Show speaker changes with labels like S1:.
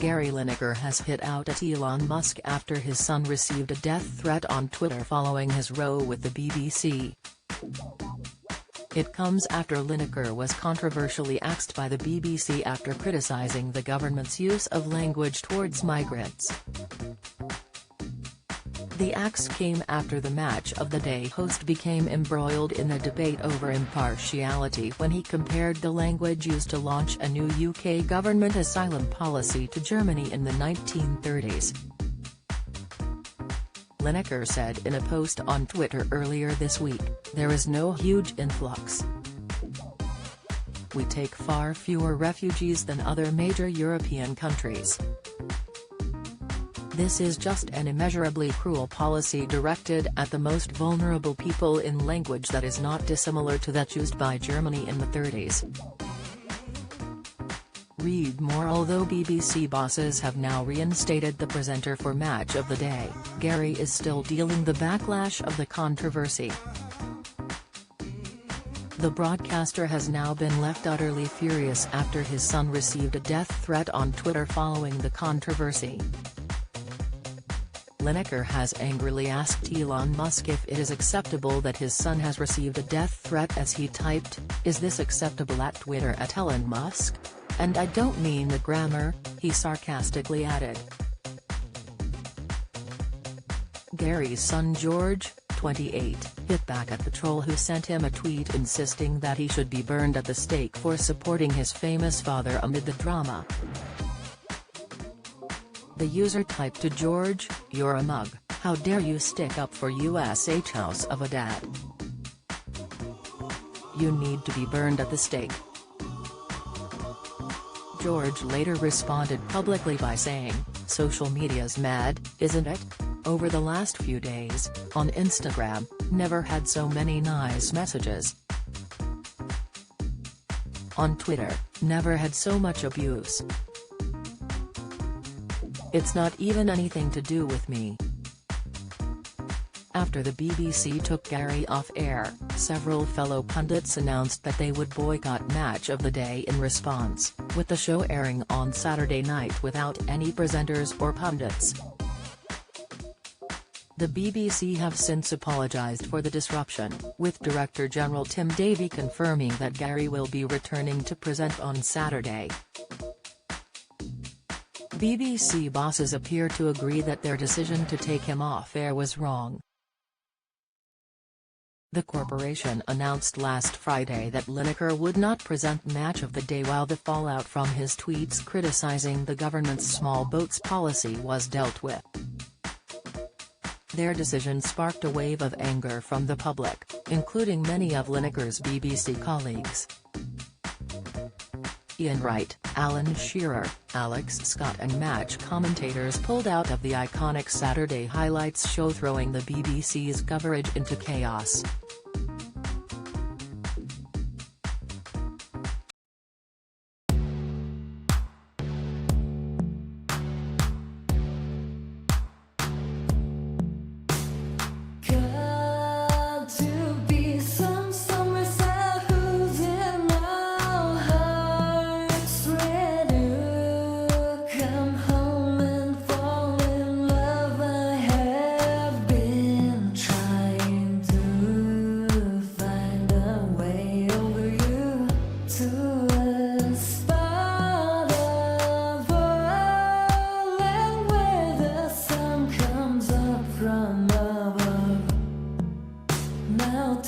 S1: Gary Lineker has hit out at Elon Musk after his son received a death threat on Twitter following his row with the BBC. It comes after Lineker was controversially axed by the BBC after criticising the government's use of language towards migrants. The axe came after the Match of the Day host became embroiled in a debate over impartiality when he compared the language used to launch a new UK government asylum policy to Germany in the 1930s. Lineker said in a post on Twitter earlier this week, "There is no huge influx. We take far fewer refugees than other major European countries. This is just an immeasurably cruel policy directed at the most vulnerable people in language that is not dissimilar to that used by Germany in the 30s. Read more. Although BBC bosses have now reinstated the presenter for Match of the Day, Gary is still dealing the backlash of the controversy. The broadcaster has now been left utterly furious after his son received a death threat on Twitter following the controversy. Lineker has angrily asked Elon Musk if it is acceptable that his son has received a death threat as he typed, "Is this acceptable at Twitter at Elon Musk? And I don't mean the grammar," he sarcastically added. Gary's son George, 28, hit back at the troll who sent him a tweet insisting that he should be burned at the stake for supporting his famous father amid the drama. The user typed to George, "You're a mug, how dare you stick up for USH house of a dad. You need to be burned at the stake." George later responded publicly by saying, "Social media's mad, isn't it? Over the last few days, on Instagram, never had so many nice messages. On Twitter, never had so much abuse. It's not even anything to do with me." After the BBC took Gary off air, several fellow pundits announced that they would boycott Match of the Day in response, with the show airing on Saturday night without any presenters or pundits. The BBC have since apologised for the disruption, with Director General Tim Davie confirming that Gary will be returning to present on Saturday. BBC bosses appear to agree that their decision to take him off air was wrong. The corporation announced last Friday that Lineker would not present Match of the Day while the fallout from his tweets criticising the government's small boats policy was dealt with. Their decision sparked a wave of anger from the public, including many of Lineker's BBC colleagues. Ian Wright, Alan Shearer, Alex Scott and Match commentators pulled out of the iconic Saturday highlights show, throwing the BBC's coverage into chaos.
S2: Now